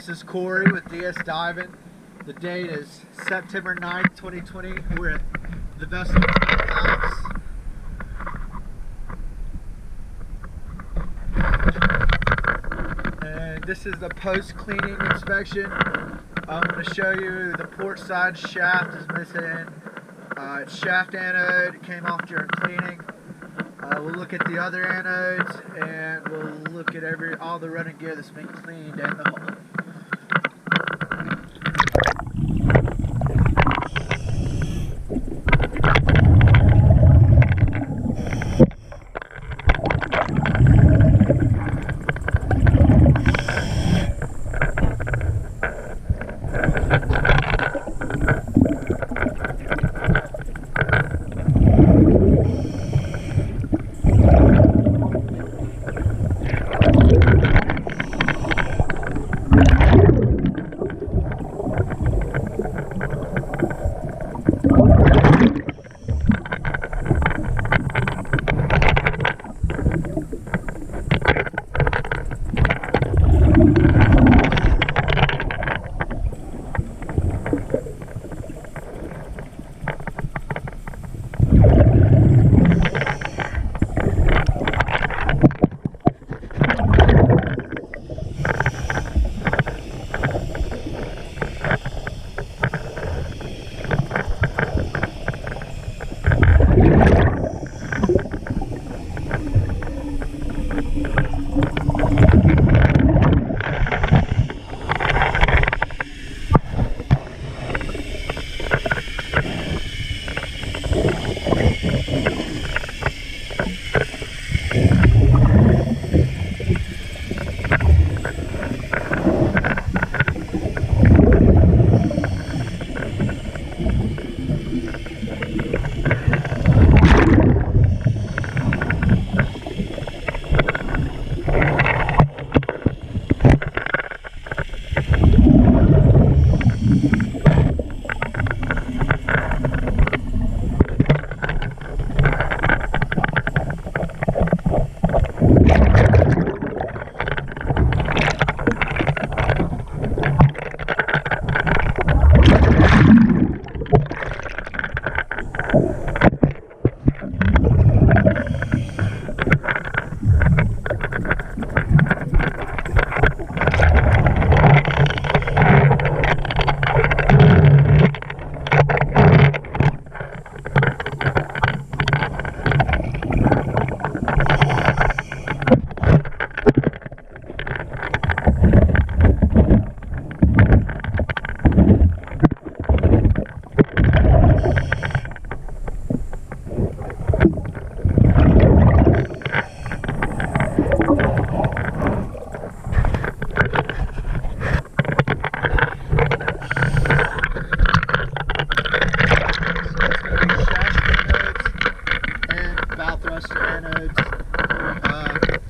This is Corey with DS Diving. The date is September 9th, 2020. We're at the vessel house. And this is the post-cleaning inspection. I'm going to show you the port side shaft is missing. It's shaft anode, came off during cleaning. We'll look at the other anodes, and we'll look at all the running gear that's been cleaned and the hull.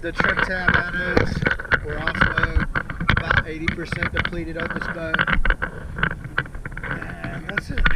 The trim tab anodes were also about 80% depleted on this boat.